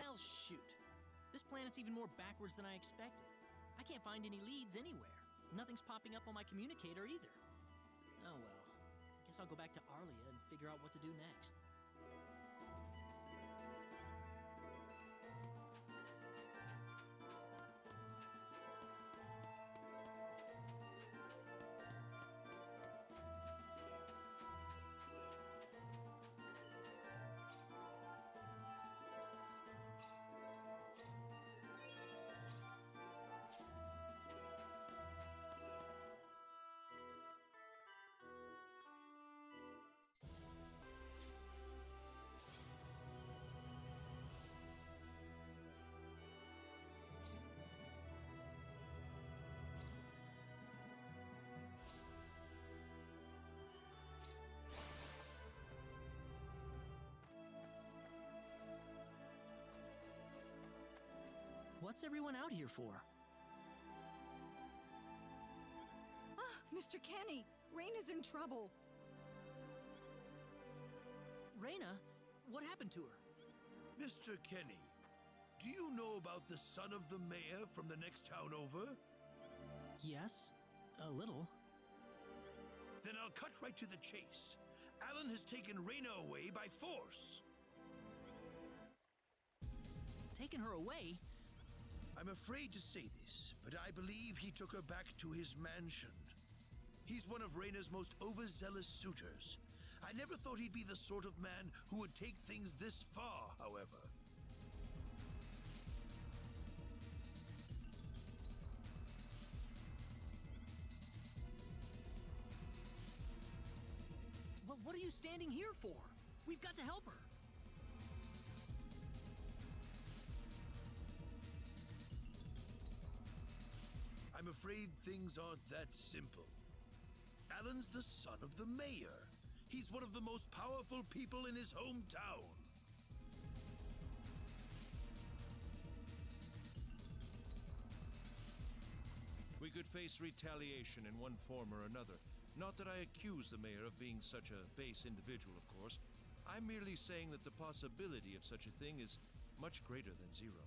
Well, shoot. This planet's even more backwards than I expected. I can't find any leads anywhere. Nothing's popping up on my communicator either. Oh well. I guess I'll go back to Arlia and figure out what to do next. What's everyone out here for? Ah, Mr. Kenny, Rena's in trouble. Rena? What happened to her? Mr. Kenny, do you know about the son of the mayor from the next town over? Yes, a little. Then I'll cut right to the chase. Alan has taken Rena away by force. Taken her away? I'm afraid to say this, but I believe he took her back to his mansion. He's one of Rena's most overzealous suitors. I never thought he'd be the sort of man who would take things this far, however. Well, what are you standing here for? We've got to help her. I'm afraid things aren't that simple. Alan's the son of the mayor. He's one of the most powerful people in his hometown. We could face retaliation in one form or another. Not that I accuse the mayor of being such a base individual, of course. I'm merely saying that the possibility of such a thing is much greater than zero.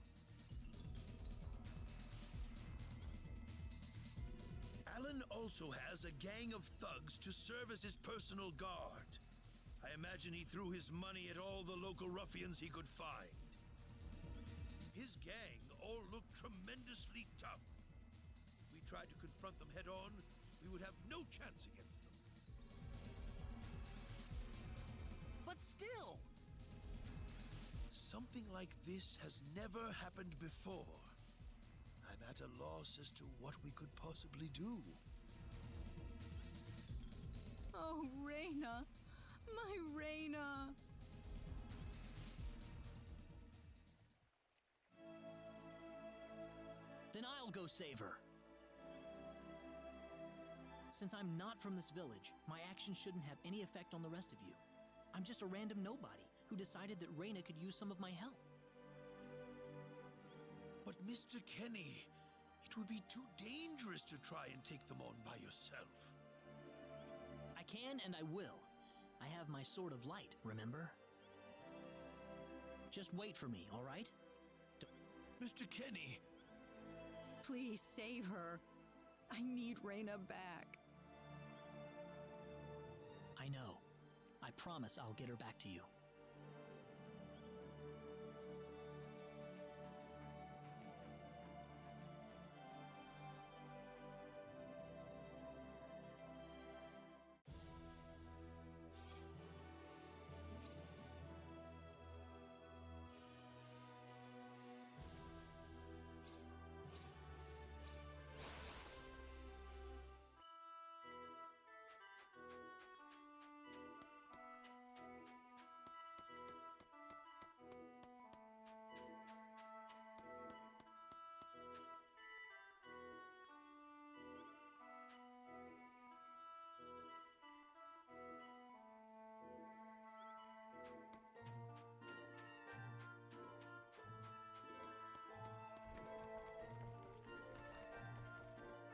Alan also has a gang of thugs to serve as his personal guard. I imagine he threw his money at all the local ruffians he could find. His gang all look tremendously tough. If we tried to confront them head on, we would have no chance against them. But still! Something like this has never happened before. I'm at a loss as to what we could possibly do. Oh, Rena. My Rena. Then I'll go save her. Since I'm not from this village, my actions shouldn't have any effect on the rest of you. I'm just a random nobody who decided that Rena could use some of my help. But Mr. Kenny, it would be too dangerous to try and take them on by yourself. I can and I will. I have my sword of light, remember? Just wait for me, all right? Mr. Kenny! Please save her. I need Rena back. I know. I promise I'll get her back to you.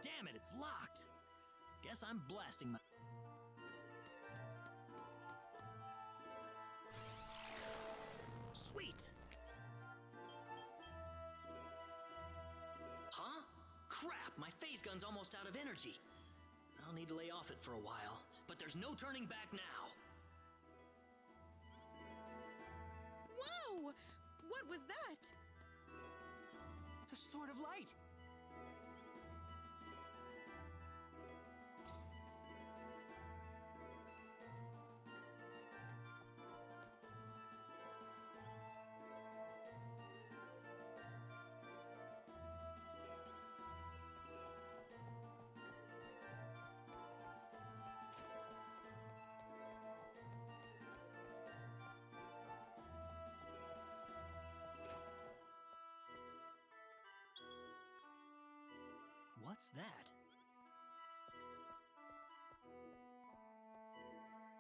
Damn it, it's locked. Guess I'm blasting my... Sweet! gun's almost out of energy. I'll need to lay off it for a while, but there's no turning back now. Whoa! What was that? The Sword of Light! What's that?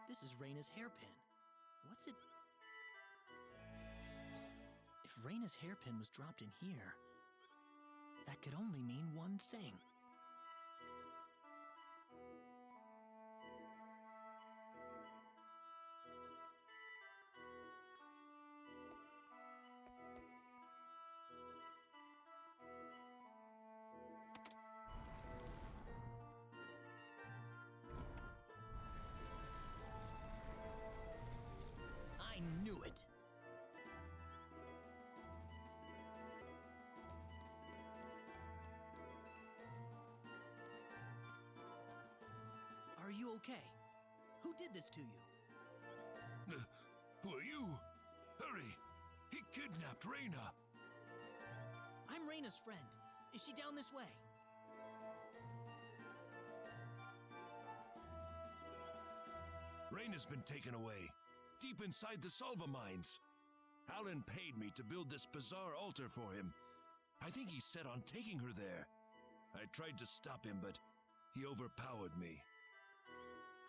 This is Rena's hairpin. What's it? If Rena's hairpin was dropped in here, that could only mean one thing. I knew it. Are you okay? Who did this to you? Who are you? Hurry! He kidnapped Rena! I'm Rena's friend. Is she down this way? Rena's been taken away, deep inside the Salva mines. Alan paid me to build this bizarre altar for him. I think he's set on taking her there. I tried to stop him, but he overpowered me.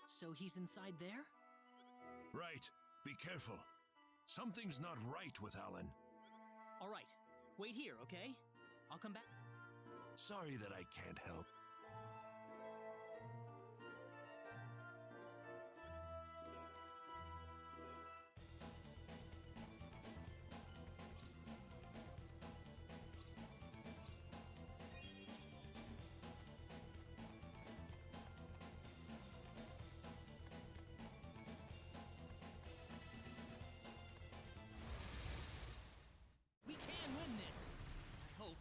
So he's inside there? Right. Be careful. Something's not right with Alan. All right. Wait here, okay? I'll come back. Sorry that I can't help. We can win this. I hope.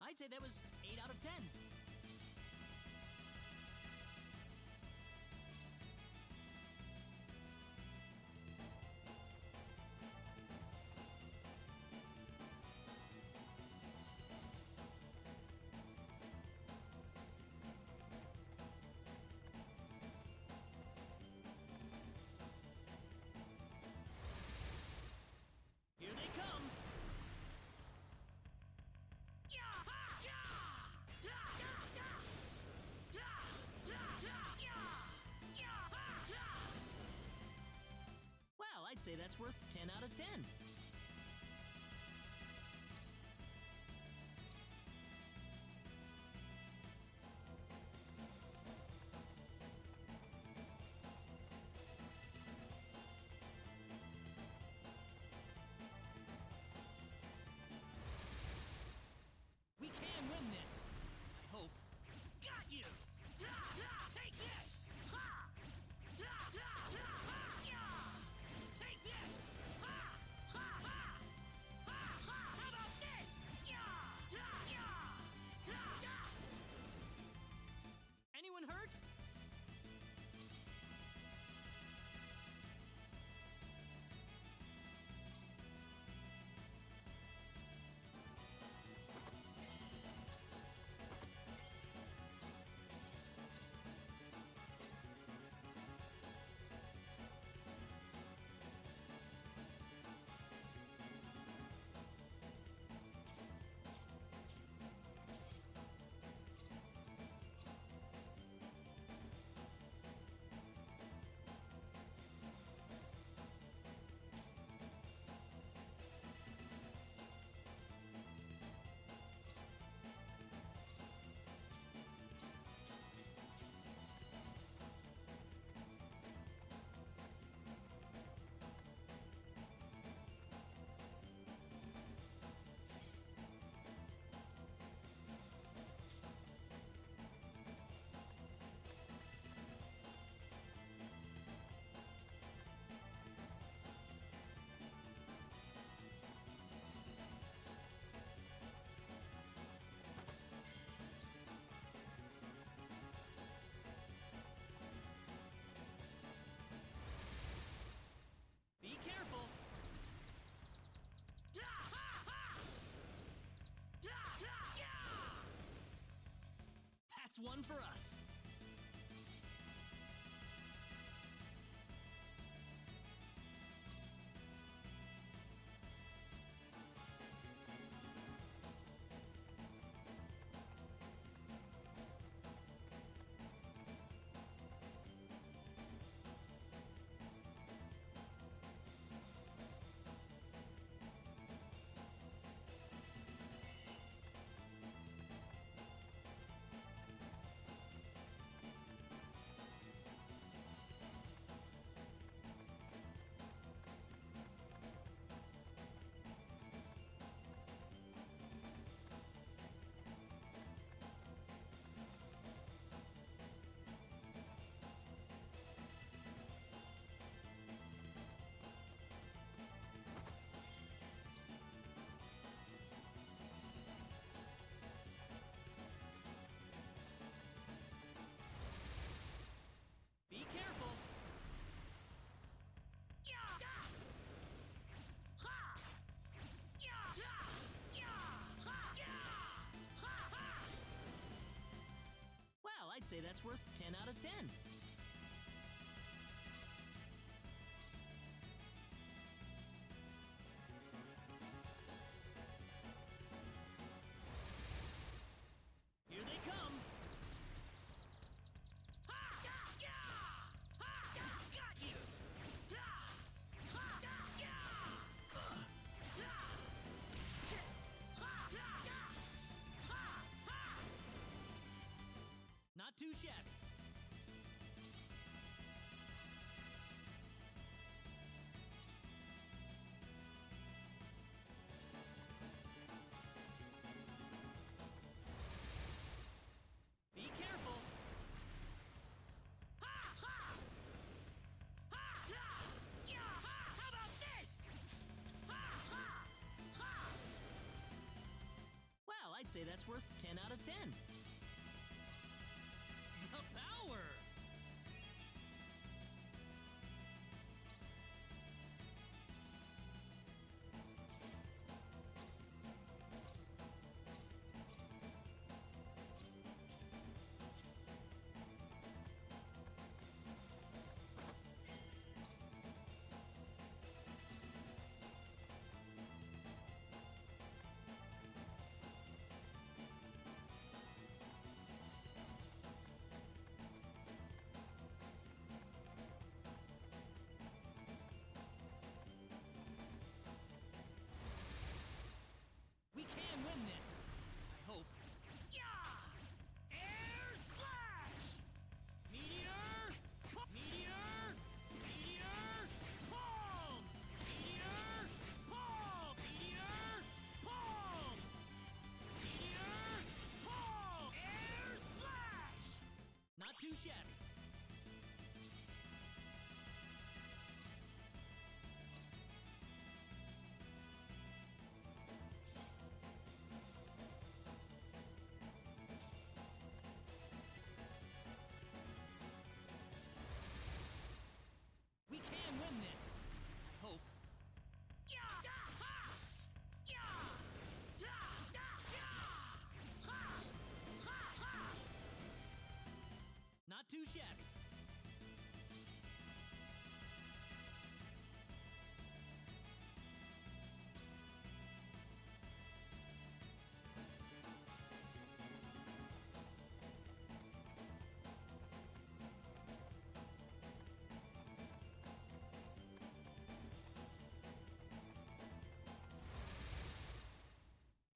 I'd say that was 8 out of 10. Here they come. Well, I'd say that's worth 10 out of 10. We can win this. I hope. Got you! Take this! Take this! one for us. Be careful. Well, I'd say that's worth 10 out of 10. Here they come. Got you. Not too shabby. Be careful. How about this? Well, I'd say that's worth 10 out of 10. The power! We can win this. I hope. Air slash! Meteor! Meteor! Meteor! Palm! Meteor! Palm! Meteor! Palm! Meteor! Palm! Air slash! Not too shabby. We can win this. I hope. Not too shabby.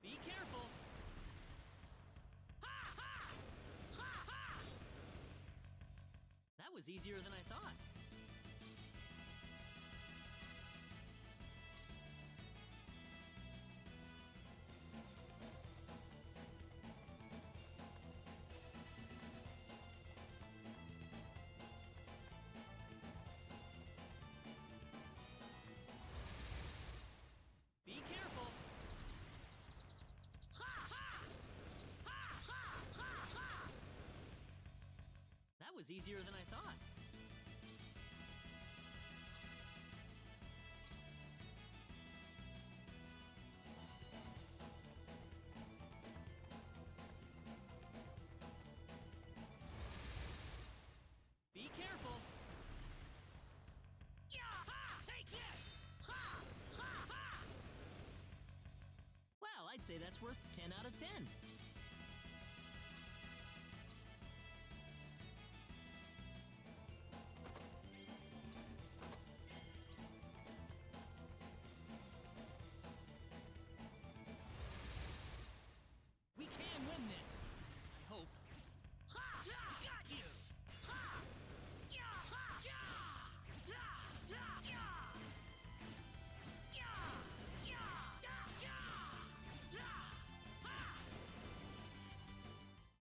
Be careful. That was easier than I thought. Be careful. That was easier than I thought. say that's worth 10 out of 10. We can win this. I hope. Ha! Got you! Ha! Ya! Ha! Ya! Da! Da! Ya! Ya! Ya! Da! Ya! Da! Ha!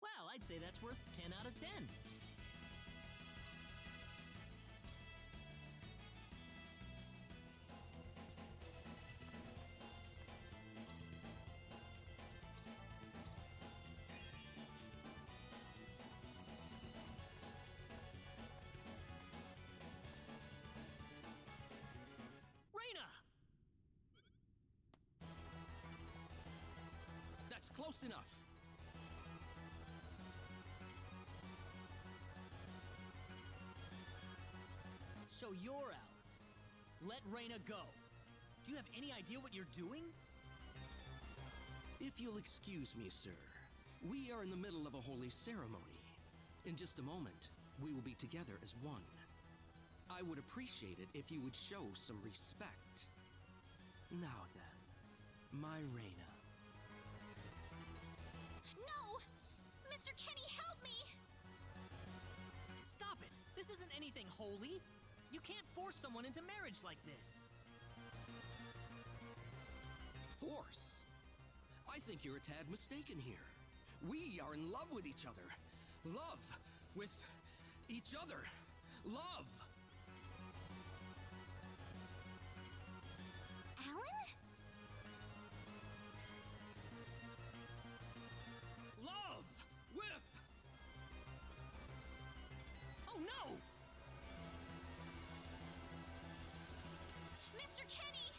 Well, I'd say that's worth 10 out of 10. Rena! That's close enough. So you're out. Let Rena go. Do you have any idea what you're doing? If you'll excuse me, sir, we are in the middle of a holy ceremony. In just a moment, we will be together as one. I would appreciate it if you would show some respect. Now then, my Rena. No! Mr. Kenny, help me! Stop it! This isn't anything holy. You can't force someone into marriage like this. Force? I think you're a tad mistaken here. We are in love with each other. Love with each other. Love! Alan? Love with... Oh no! Mr. Kenny!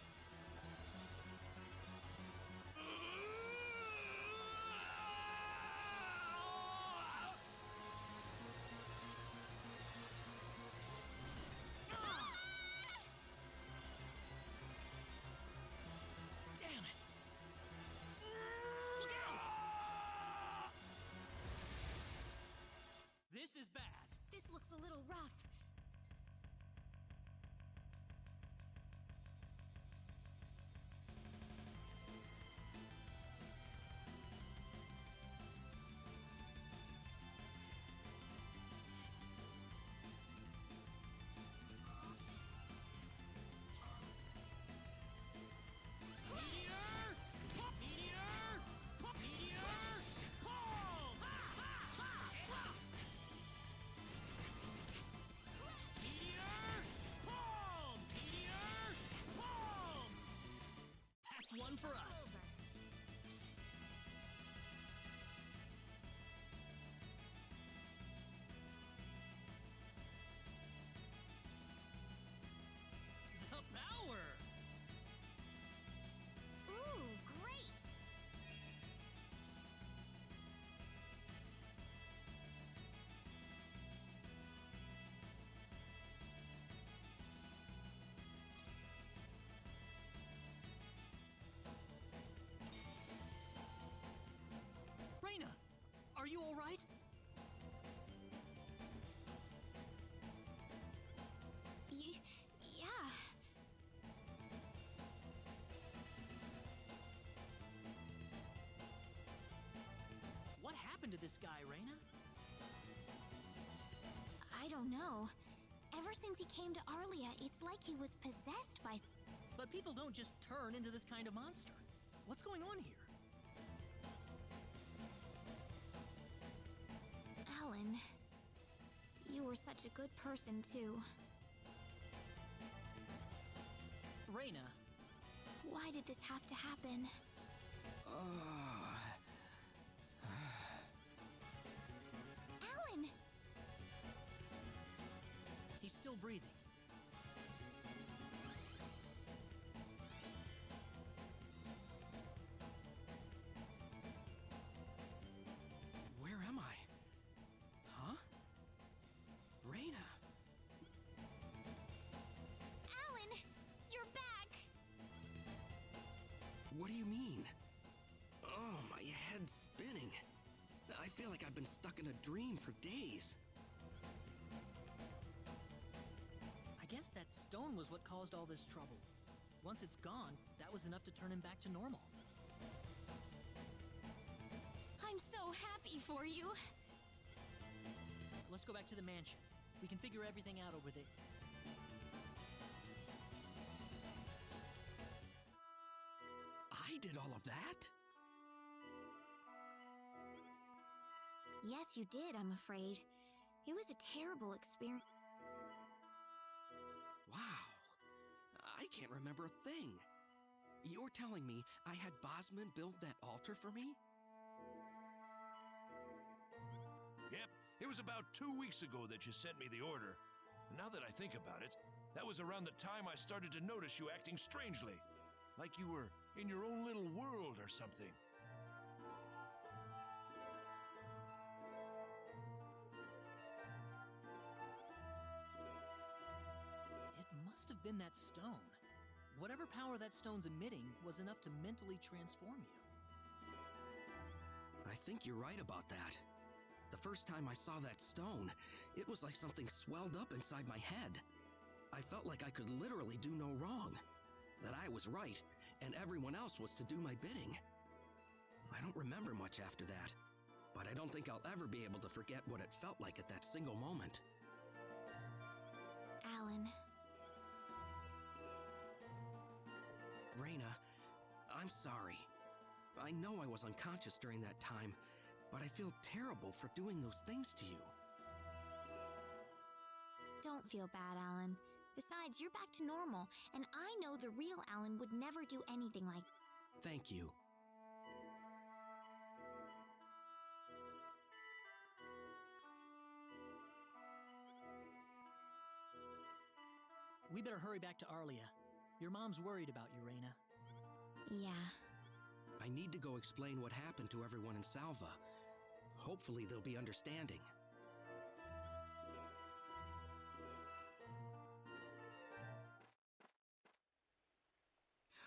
Damn it! Look out! This is bad. This looks a little rough. Meteor! Meteor! Meteor! Palm! Meteor! Palm! Meteor! Palm! That's one for us. The power! Ooh, great! Rena, are you all right? Yeah. What happened to this guy, Rena? I don't know. Ever since he came to Arlia, it's like he was possessed by... But people don't just turn into this kind of monster. What's going on here? Alan, you were such a good person, too. Rena, Why did this have to happen? Alan! he's still breathing. Where am I? Huh? Rena! Alan! You're back! What do you mean? feel like I've been stuck in a dream for days. I guess that stone was what caused all this trouble. Once it's gone, that was enough to turn him back to normal. I'm so happy for you. Let's go back to the mansion. We can figure everything out over there. I did all of that? Yes, you did, I'm afraid. It was a terrible experience. Wow. I can't remember a thing. You're telling me I had Bosman build that altar for me? Yep, it was about 2 weeks ago that you sent me the order. Now that I think about it, that was around the time I started to notice you acting strangely. Like you were in your own little world or something. It must have been that stone. Whatever power that stone's emitting was enough to mentally transform you. I think you're right about that. The first time I saw that stone, it was like something swelled up inside my head. I felt like I could literally do no wrong. That I was right, and everyone else was to do my bidding. I don't remember much after that, but I don't think I'll ever be able to forget what it felt like at that single moment. Alan. Rena, I'm sorry. I know I was unconscious during that time, but I feel terrible for doing those things to you. Don't feel bad, Alan. Besides, you're back to normal, and I know the real Alan would never do anything like that. Thank you. We better hurry back to Arlia. Your mom's worried about you, Rena. Yeah. I need to go explain what happened to everyone in Salva. Hopefully they'll be understanding.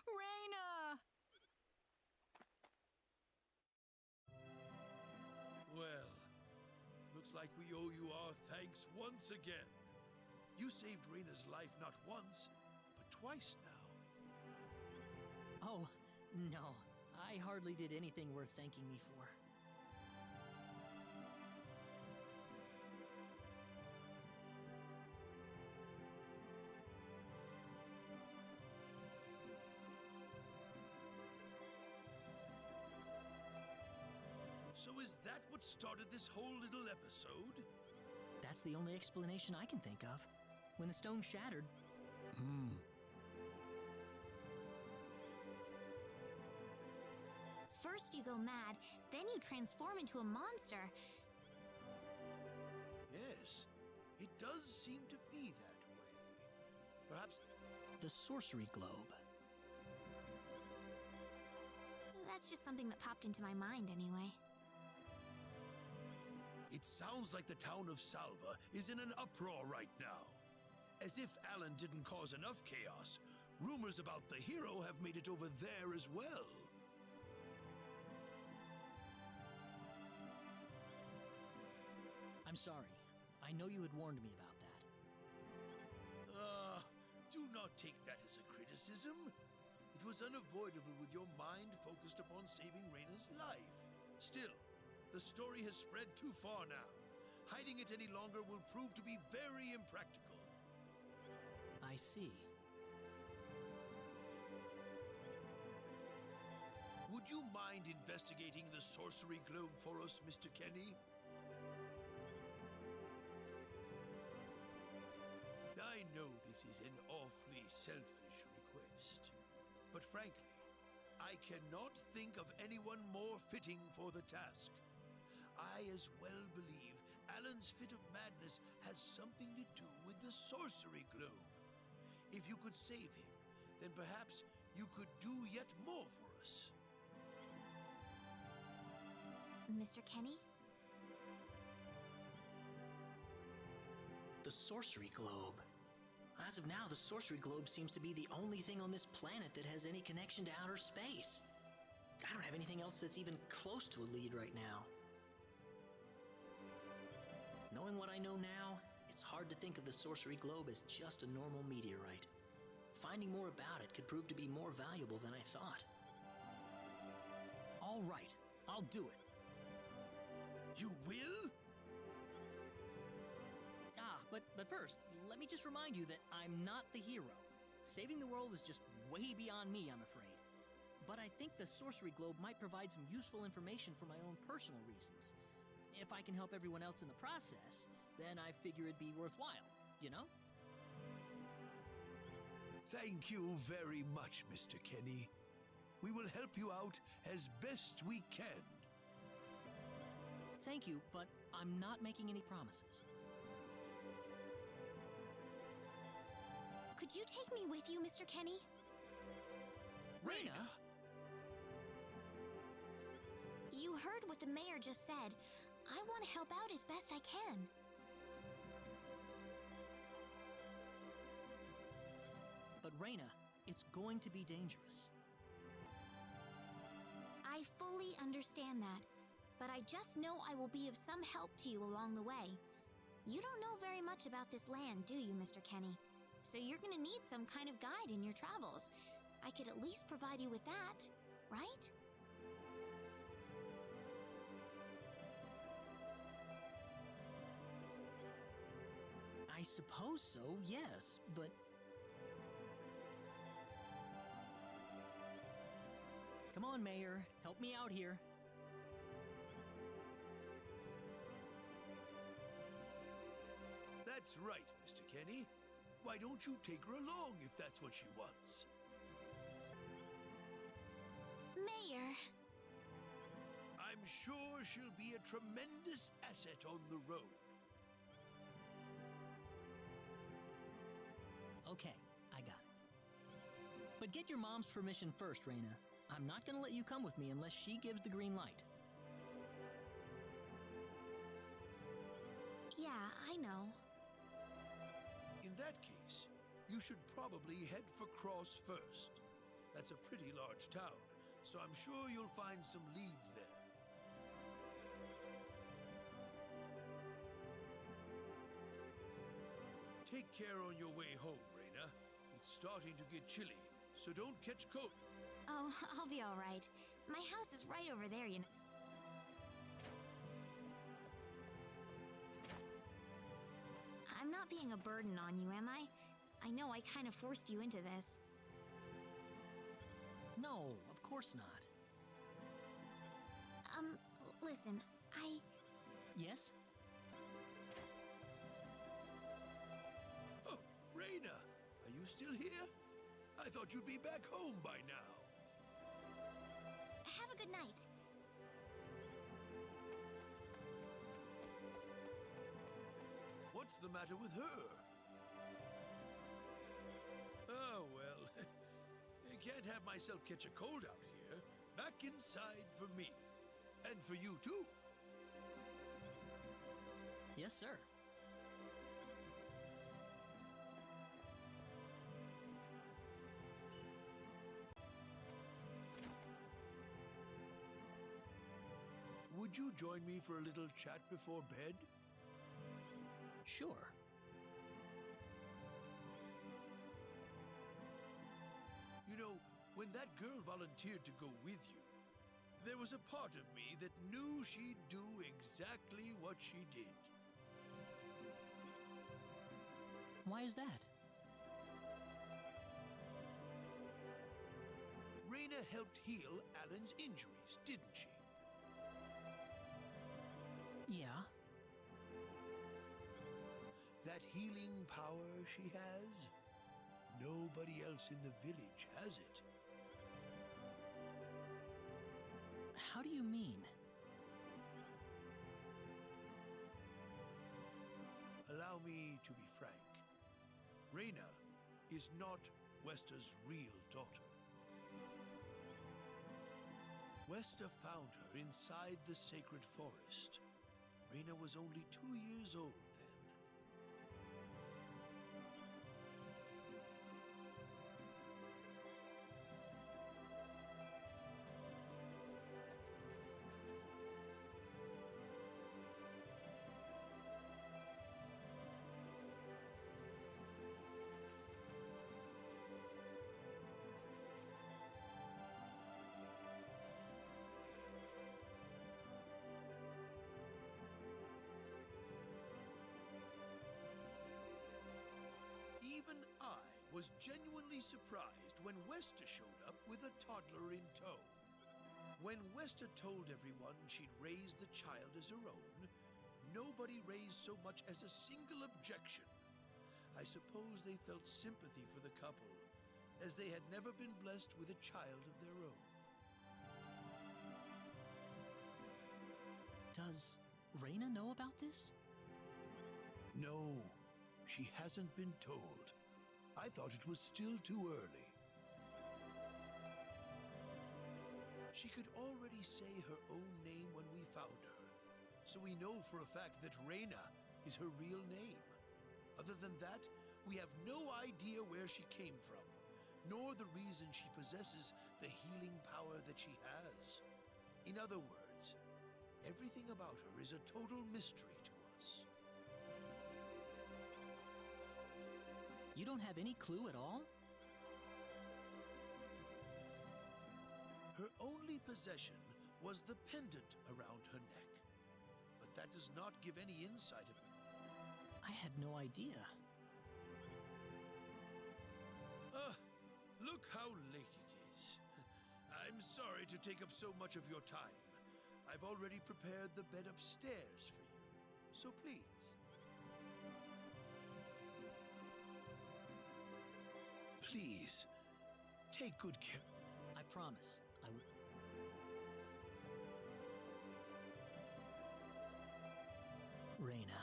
Rena! Well, looks like we owe you our thanks once again. You saved Rena's life not once, but twice now. Oh, no. I hardly did anything worth thanking me for. So is that what started this whole little episode? That's the only explanation I can think of. When the stone shattered... First you go mad, then you transform into a monster. Yes, it does seem to be that way. Perhaps... The sorcery globe. That's just something that popped into my mind anyway. It sounds like the town of Salva is in an uproar right now. As if Alan didn't cause enough chaos, rumors about the hero have made it over there as well. I'm sorry. I know you had warned me about that. Do not take that as a criticism. It was unavoidable with your mind focused upon saving Rena's life. Still, the story has spread too far now. Hiding it any longer will prove to be very impractical. I see. Would you mind investigating the sorcery globe for us, Mr. Kenny? I know this is an awfully selfish request, but frankly, I cannot think of anyone more fitting for the task. I as well believe Alan's fit of madness has something to do with the sorcery globe. If you could save him, then perhaps you could do yet more for us. Mr. Kenny? The sorcery globe. As of now, the sorcery globe seems to be the only thing on this planet that has any connection to outer space. I don't have anything else that's even close to a lead right now. Knowing what I know now, it's hard to think of the sorcery globe as just a normal meteorite. Finding more about it could prove to be more valuable than I thought. All right, I'll do it. You will? But first, let me just remind you that I'm not the hero. Saving the world is just way beyond me, I'm afraid. But I think the sorcery globe might provide some useful information for my own personal reasons. If I can help everyone else in the process, then I figure it'd be worthwhile, you know? Thank you very much, Mr. Kenny. We will help you out as best we can. Thank you, but I'm not making any promises. Could you take me with you, Mr. Kenny? Rena! You heard what the mayor just said. I want to help out as best I can. But Rena, it's going to be dangerous. I fully understand that, but I just know I will be of some help to you along the way. You don't know very much about this land, do you, Mr. Kenny? So you're gonna need some kind of guide in your travels. I could at least provide you with that, right? I suppose so, yes, but... Come on, Mayor. Help me out here. That's right, Mr. Kenny. Why don't you take her along if that's what she wants? Mayor. I'm sure she'll be a tremendous asset on the road. Okay, I got it. But get your mom's permission first, Rena. I'm not gonna let you come with me unless she gives the green light. Yeah, I know. In that case, you should probably head for Cross first. That's a pretty large town, so I'm sure you'll find some leads there. Take care on your way home, Rena. It's starting to get chilly, so don't catch cold. Oh, I'll be all right. My house is right over there, you know. I'm not being a burden on you, am I? I know I kind of forced you into this. No, of course not. Listen, Yes? Oh, Rena, are you still here? I thought you'd be back home by now. Have a good night. What's the matter with her? Oh, well, I can't have myself catch a cold out here. Back inside for me. And for you, too. Yes, sir. Would you join me for a little chat before bed? Sure. You know, when that girl volunteered to go with you, there was a part of me that knew she'd do exactly what she did. Why is that? Rena helped heal Alan's injuries, didn't she? Yeah. That healing power she has, nobody else in the village has it. How do you mean? Allow me to be frank. Rena is not Wester's real daughter. Wester found her inside the sacred forest. Rena was only 2 years old then. was genuinely surprised when Westa showed up with a toddler in tow. When Westa told everyone she'd raised the child as her own, nobody raised so much as a single objection. I suppose they felt sympathy for the couple, as they had never been blessed with a child of their own. Does Rena know about this? No, she hasn't been told. I thought it was still too early. She could already say her own name when we found her, so we know for a fact that Rena is her real name. Other than that, we have no idea where she came from, nor the reason she possesses the healing power that she has. In other words, everything about her is a total mystery to us. You don't have any clue at all? Her only possession was the pendant around her neck, but that does not give any insight of it. I had no idea. Look how late it is. I'm sorry to take up so much of your time. I've already prepared the bed upstairs for you, so please. Please, take good care. I promise. I will. Rena.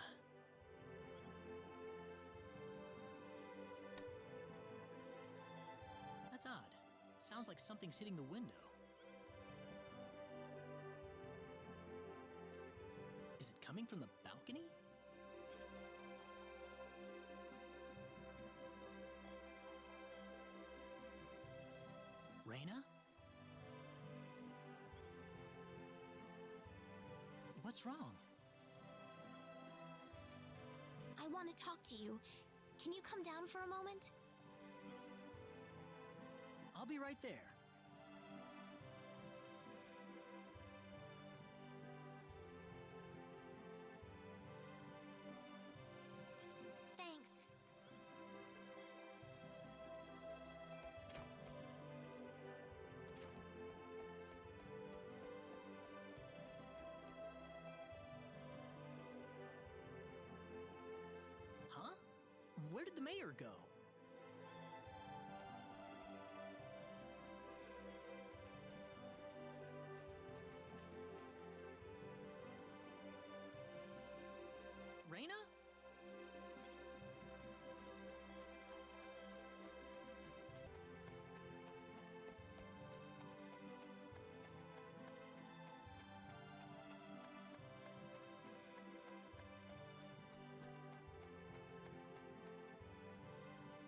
That's odd. It sounds like something's hitting the window. Is it coming from the balcony? Rena? What's wrong? I want to talk to you. Can you come down for a moment? I'll be right there. Thanks. Huh? Where did the mayor go? Rena?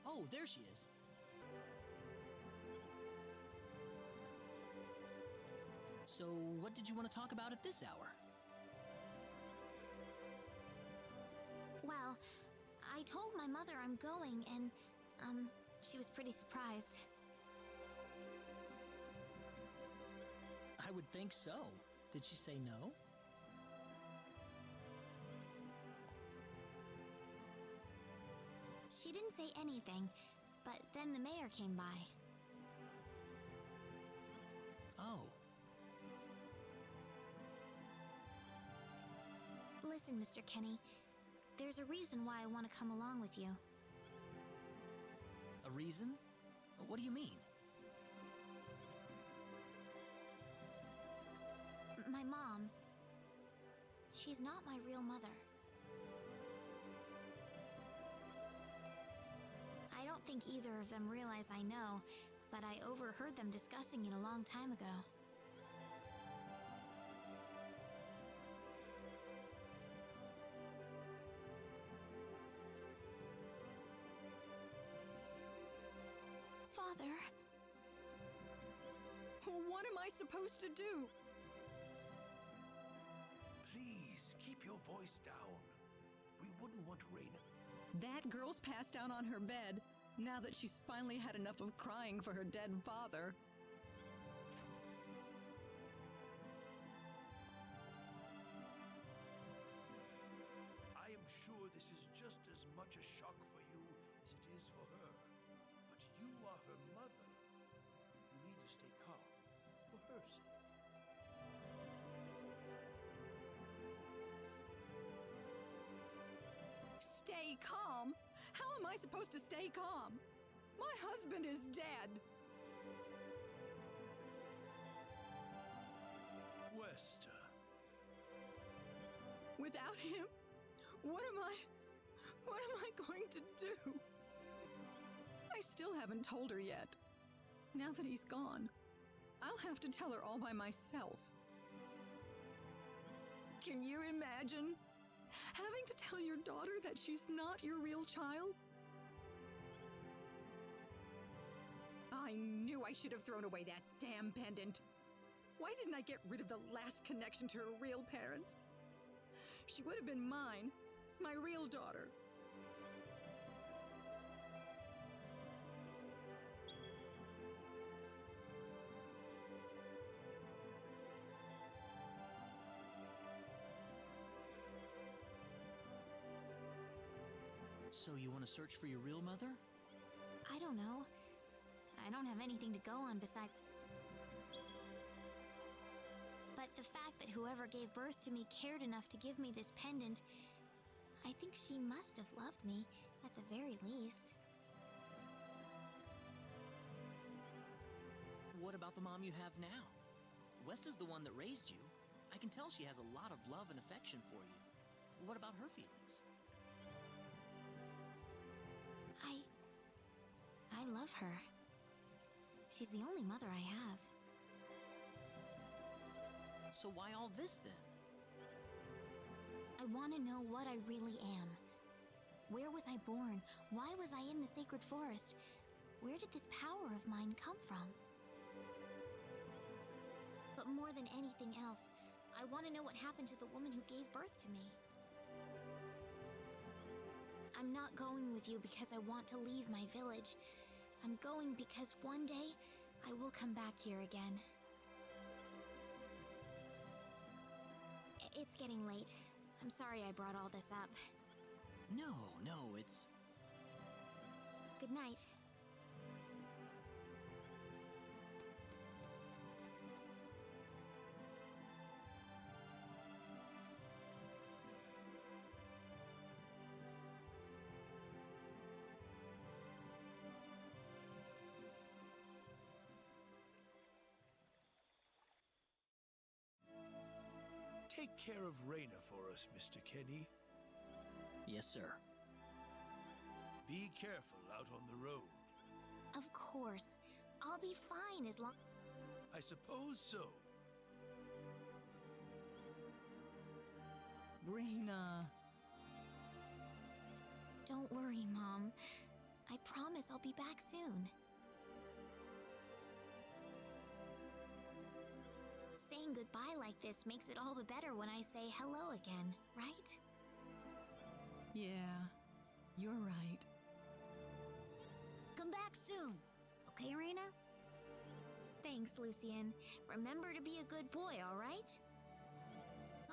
Oh, there she is. So, what did you want to talk about at this hour? Well, I told my mother I'm going, and, she was pretty surprised. I would think so. Did she say no? She didn't say anything, but then the mayor came by. Oh. Listen, Mr. Kenny, there's a reason why I want to come along with you. A reason? What do you mean? My mom, she's not my real mother. I don't think either of them realize I know, but I overheard them discussing it a long time ago. Father. What am I supposed to do? Please, keep your voice down. We wouldn't want Rena. That girl's passed out on her bed, now that she's finally had enough of crying for her dead father. I am sure this is just as much a shock for you as it is for her. are her mother, you need to stay calm for her sake. Stay calm? How am I supposed to stay calm? My husband is dead. Wester. Without him, what am I going to do? I still haven't told her yet. Now that he's gone, I'll have to tell her all by myself. Can you imagine having to tell your daughter that she's not your real child? I knew I should have thrown away that damn pendant. Why didn't I get rid of the last connection to her real parents? She would have been mine, my real daughter. So you want to search for your real mother? I don't know. I don't have anything to go on besides... But the fact that whoever gave birth to me cared enough to give me this pendant, I think she must have loved me, at the very least. What about the mom you have now? West is the one that raised you. I can tell she has a lot of love and affection for you. What about her feelings? I love her. She's the only mother I have. So why all this then? I want to know what I really am. Where was I born? Why was I in the sacred forest? Where did this power of mine come from? But more than anything else, I want to know what happened to the woman who gave birth to me. I'm not going with you because I want to leave my village. I'm going because one day I will come back here again. It's getting late. I'm sorry I brought all this up. No, it's... Good night. Take care of Rena for us, Mr. Kenny. Yes, sir. Be careful out on the road. Of course. I'll be fine as long... I suppose so. Rena. Don't worry, Mom. I promise I'll be back soon. Saying goodbye like this makes it all the better when I say hello again, right? Yeah, you're right. Come back soon. Okay, Rena? Thanks, Lucien. Remember to be a good boy, all right?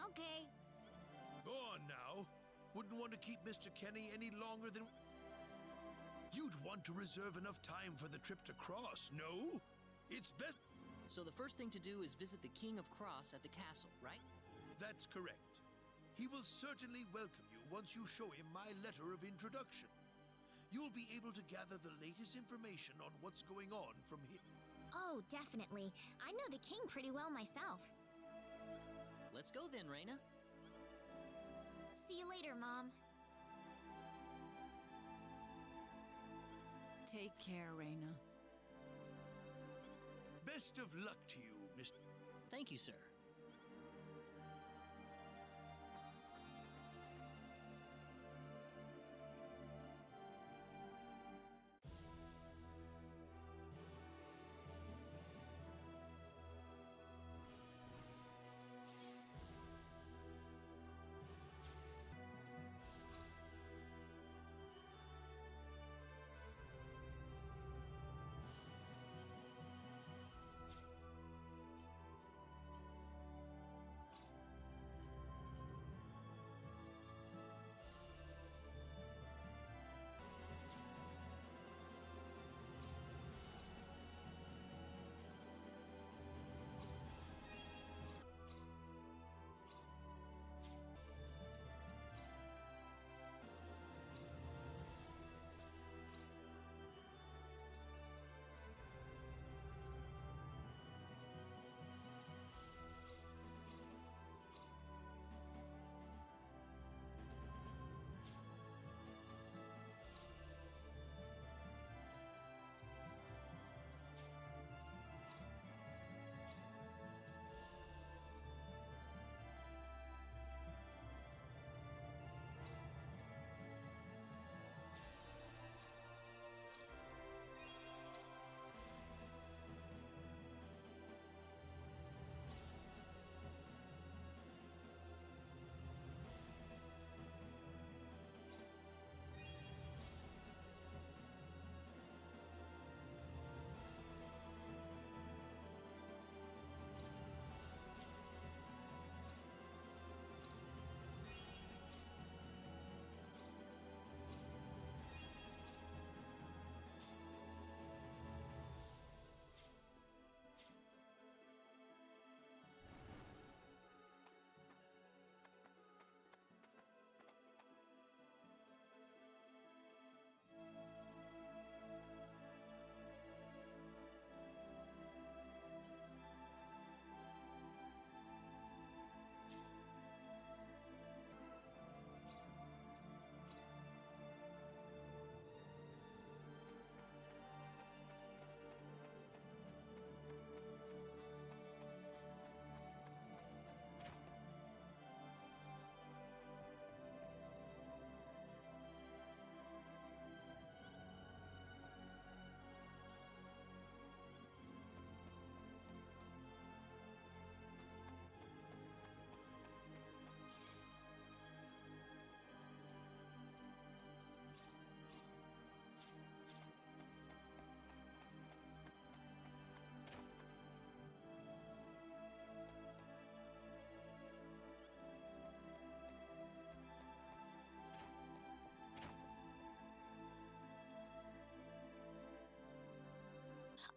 Okay. Go on now. Wouldn't want to keep Mr. Kenny any longer than... You'd want to reserve enough time for the trip to Cross, no? It's best... So the first thing to do is visit the King of Cross at the castle, right? That's correct. He will certainly welcome you once you show him my letter of introduction. You'll be able to gather the latest information on what's going on from him. Oh, definitely. I know the king pretty well myself. Let's go then, Rena. See you later, Mom. Take care, Rena. Best of luck to you, Mr. Thank you, sir.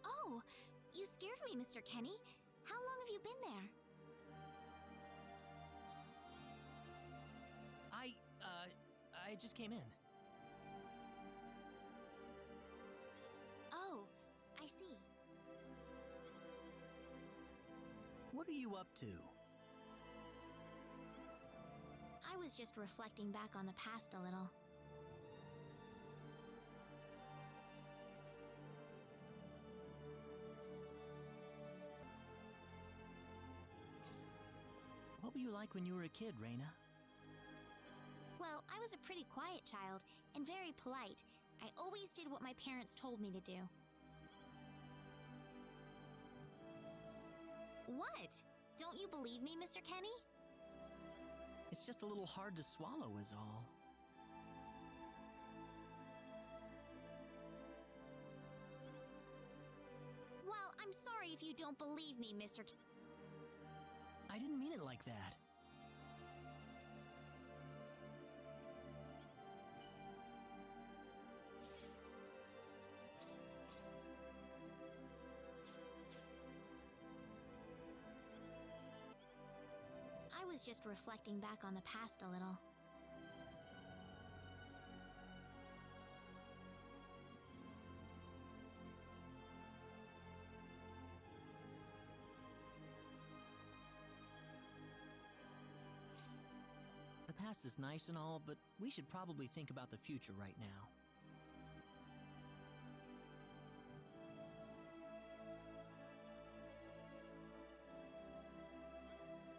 Oh, you scared me, Mr. Kenny. How long have you been there? I just came in. Oh, I see. What are you up to? I was just reflecting back on the past a little. What were you like when you were a kid, Rena? Well, I was a pretty quiet child and very polite. I always did what my parents told me to do. What? Don't you believe me, Mr. Kenny? It's just a little hard to swallow is all. Well, I'm sorry if you don't believe me, Mr. I didn't mean it like that. I was just reflecting back on the past a little. The past is nice and all, but we should probably think about the future right now.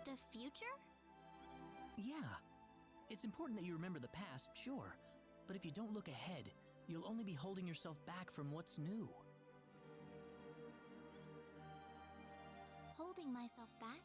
The future? Yeah. It's important that you remember the past, sure. But if you don't look ahead, you'll only be holding yourself back from what's new. Holding myself back?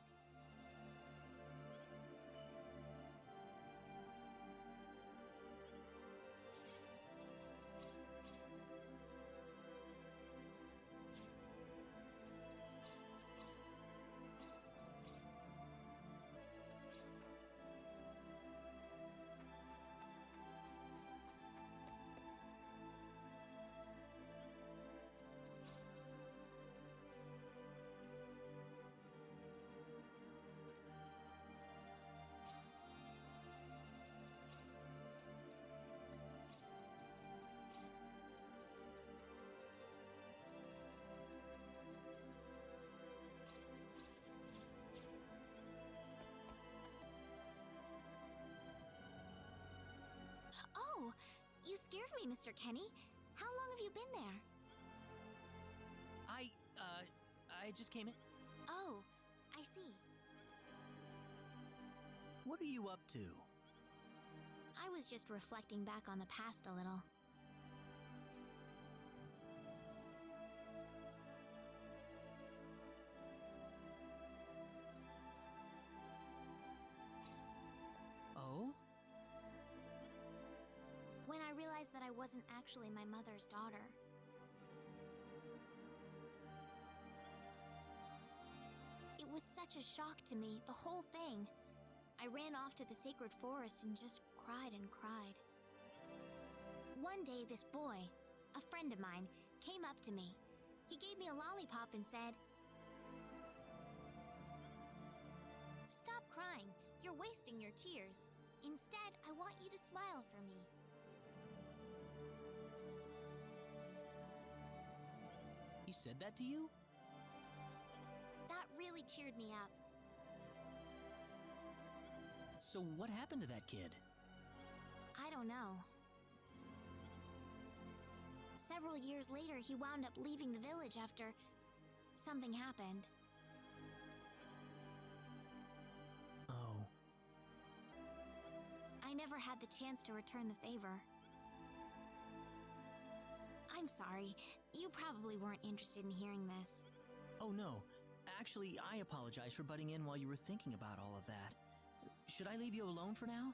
Oh, you scared me, Mr. Kenny. How long have you been there? I just came in. Oh, I see. What are you up to? I was just reflecting back on the past a little. Oh? When I realized that I wasn't actually my mother's daughter. It was such a shock to me, the whole thing. I ran off to the sacred forest and just cried and cried. One day, this boy, a friend of mine, came up to me. He gave me a lollipop and said, "Stop crying. You're wasting your tears. Instead, I want you to smile for me." He said that to you? That really cheered me up. So what happened to that kid? I don't know. Several years later, he wound up leaving the village after something happened. Oh. I never had the chance to return the favor. I'm sorry. You probably weren't interested in hearing this. Oh no. Actually, I apologize for butting in while you were thinking about all of that. Should I leave you alone for now?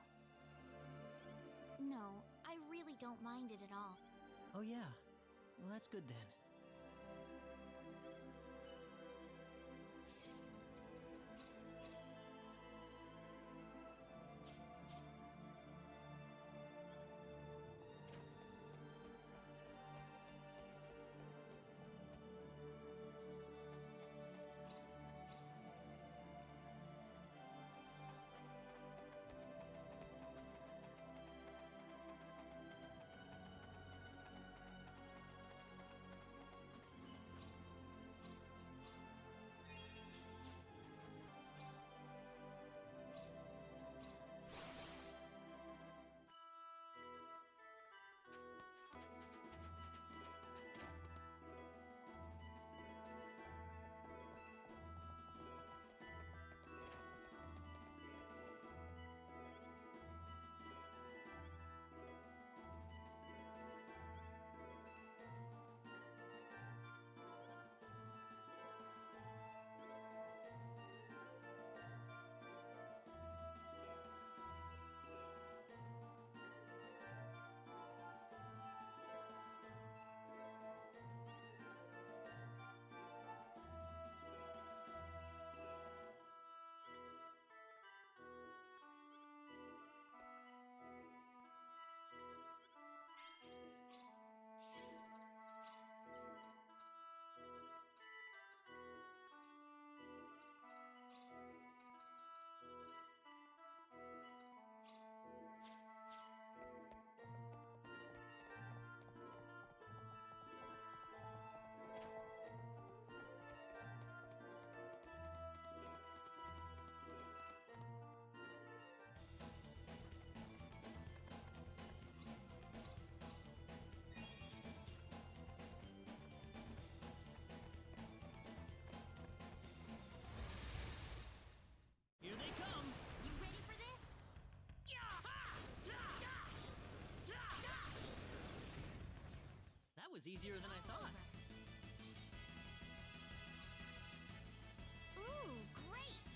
No, I really don't mind it at all. Oh yeah. Well, that's good then. was easier than I thought. Ooh, great!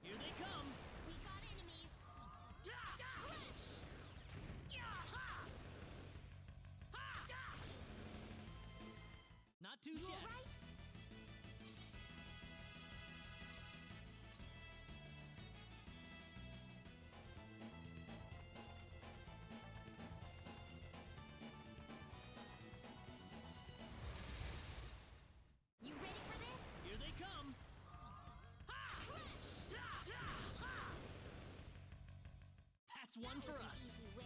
Here they come! We got enemies! Not too You shabby. alright? You ready for this? Here they come! That's one for us. Easy win.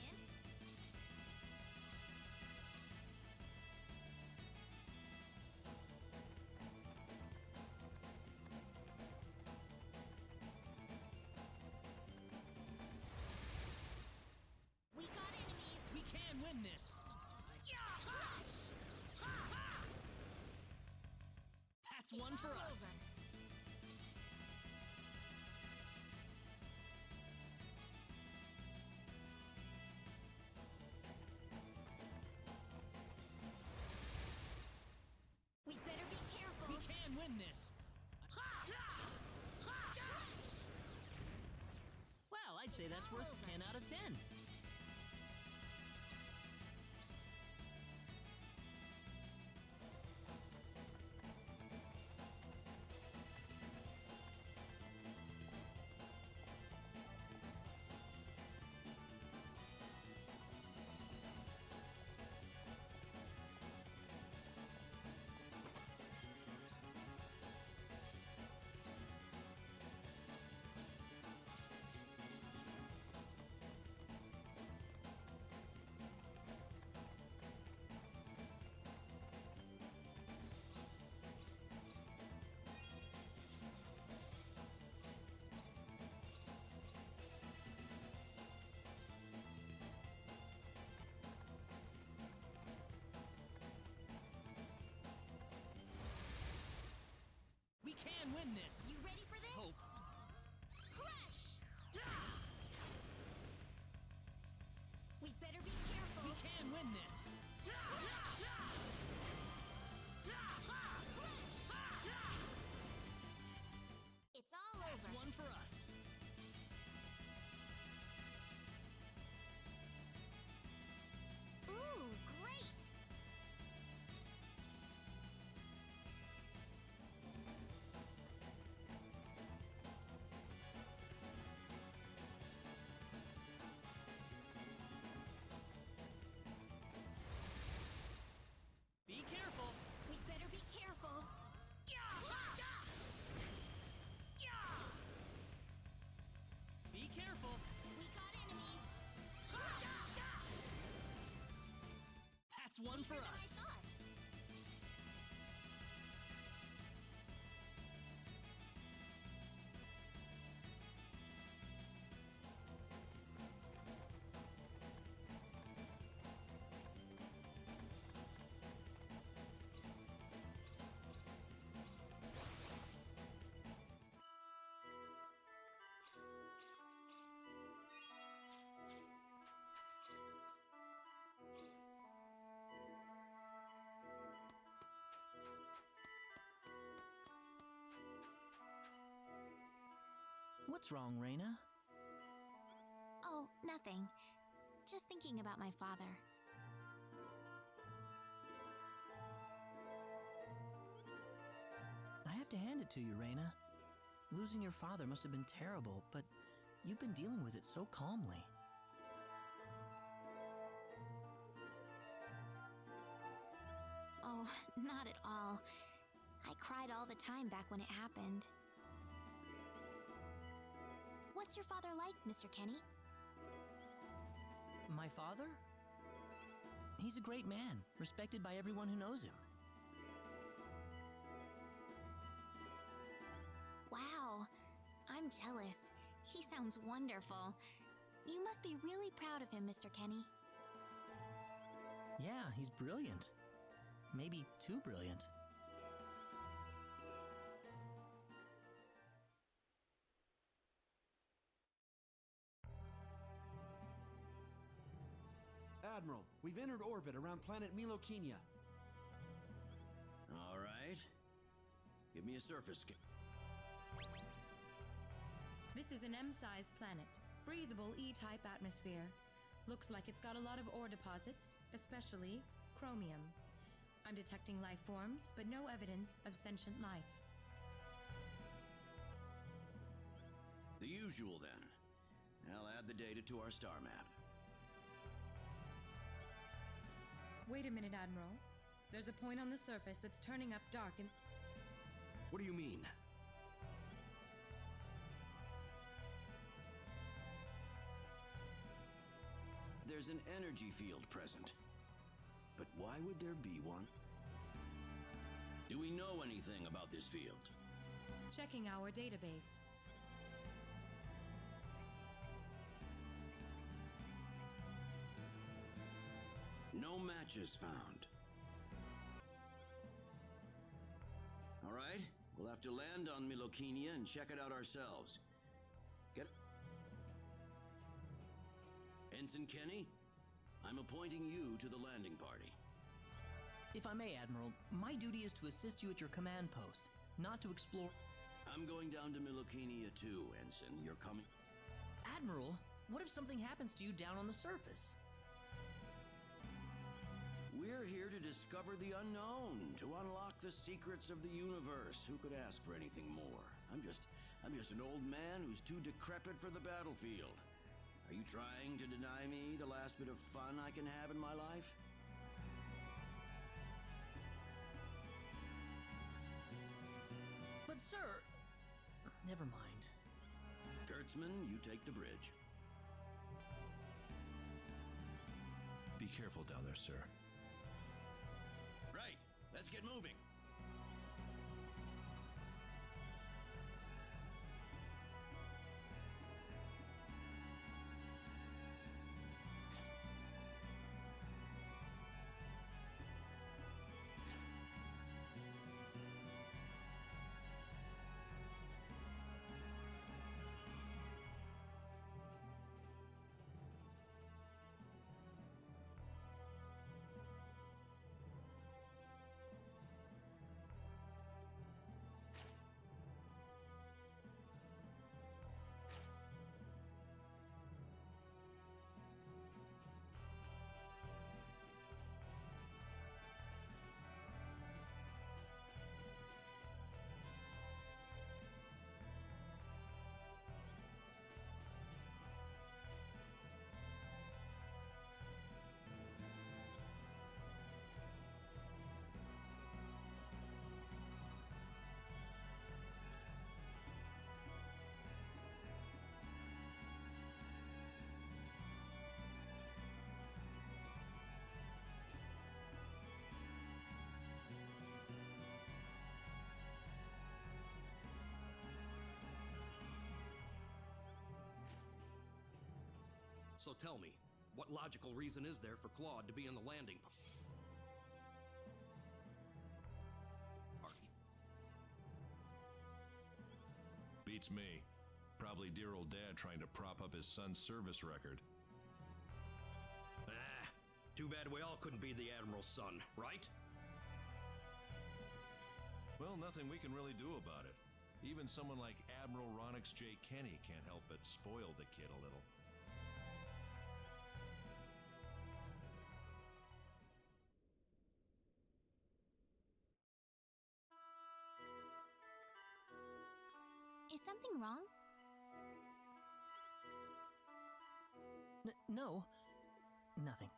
We got enemies. We can win this. That's one for all us. over. We better be careful. We can win this. Well, I'd say that's worth 10 out of 10. We can win this. You ready for this? Hope. Crush! We better be careful. We can win this. It's all That's over. one for us. Ooh, great! Be careful. We better be careful. Be careful. We got enemies. That's one for Weaker than I us. thought. What's wrong, Rena? Oh, nothing. Just thinking about my father. I have to hand it to you, Rena. Losing your father must have been terrible, but you've been dealing with it so calmly. Oh, not at all. I cried all the time back when it happened. What's your father like, Mr. Kenny? My father? He's a great man, respected by everyone who knows him. Wow, I'm jealous. He sounds wonderful. You must be really proud of him, Mr. Kenny. Yeah, he's brilliant. Maybe too brilliant. Admiral, we've entered orbit around planet Milokenia. All right. Give me a surface scan. This is an M-sized planet. Breathable E-type atmosphere. Looks like it's got a lot of ore deposits, especially chromium. I'm detecting life forms, but no evidence of sentient life. The usual, then. I'll add the data to our star map. Wait a minute, Admiral. There's a point on the surface that's turning up dark and... What do you mean? There's an energy field present. But why would there be one? Do we know anything about this field? Checking our database. No matches found. All right, we'll have to land on Milokenia and check it out ourselves. Get... Ensign Kenny, I'm appointing you to the landing party. If I may, Admiral, my duty is to assist you at your command post, not to explore... I'm going down to Milokenia too, Ensign. You're coming? Admiral, what if something happens to you down on the surface? We're here to discover the unknown, to unlock the secrets of the universe. Who could ask for anything more? I'm just an old man who's too decrepit for the battlefield. Are you trying to deny me the last bit of fun I can have in my life? But sir... Never mind. Kurtzman, you take the bridge. Be careful down there, sir. Right, let's get moving. So tell me, what logical reason is there for Claude to be in the landing party? Beats me. Probably dear old dad trying to prop up his son's service record. Ah, too bad we all couldn't be the Admiral's son, right? Well, nothing we can really do about it. Even someone like Admiral Ronix J. Kenny can't help but spoil the kid a little. Is something wrong? No. Nothing.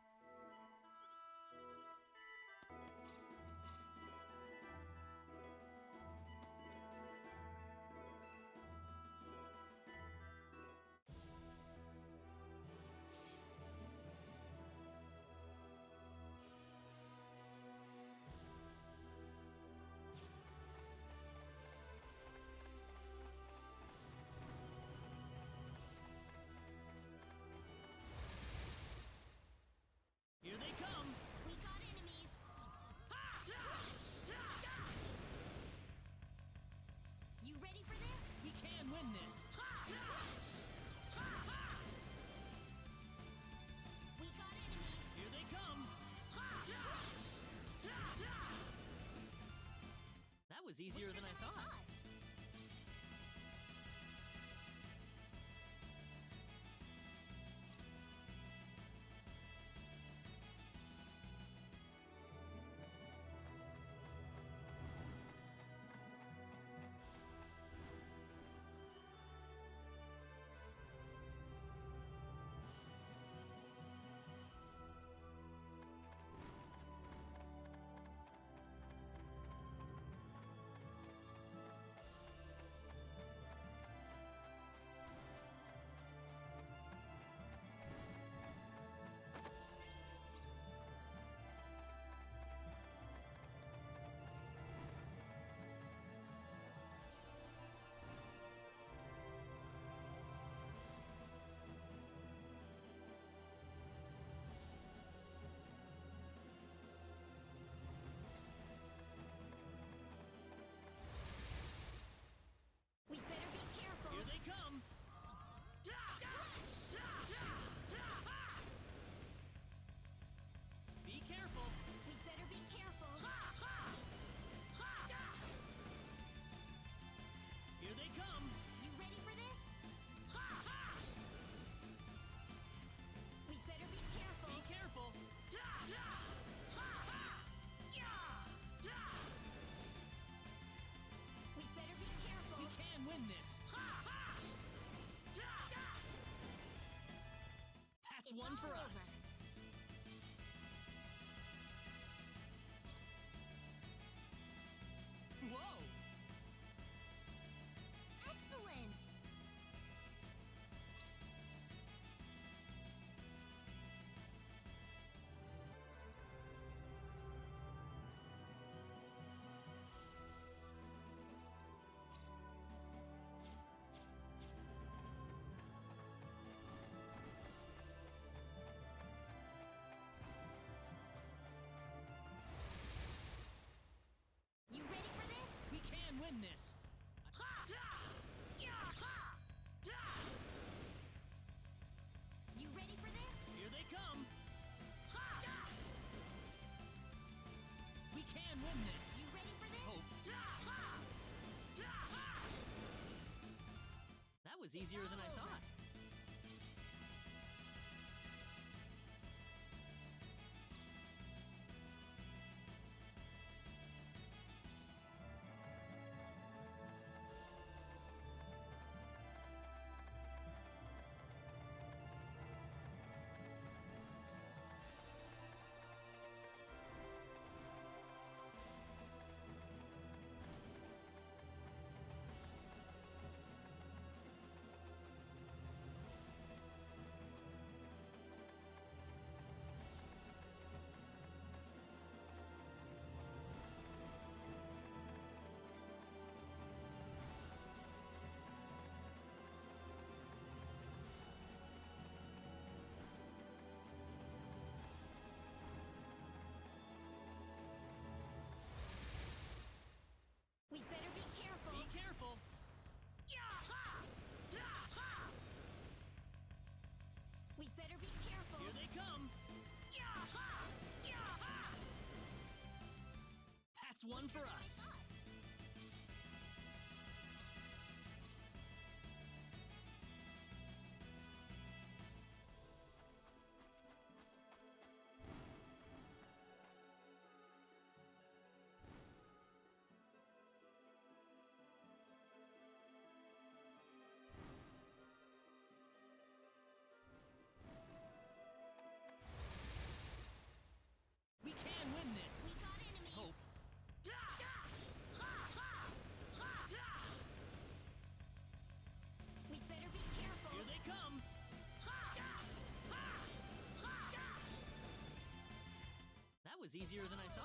was easier than I thought. We better be careful. Here they come. Be careful. We better be careful. Here they come. You ready for this? We better be careful. Be careful. We better be careful. We can win this. That's It's one for all us. over. Whoa! Excellent. You ready for this? We can win this. You ready for this? Here they come. We can win this. You ready for this? Oh. That was easier than I thought. We better be careful. Be careful. We better be careful. Here they come. That's one for us. We can win this. We got enemies. Hope. We better be careful. Here they come. That was easier than I thought.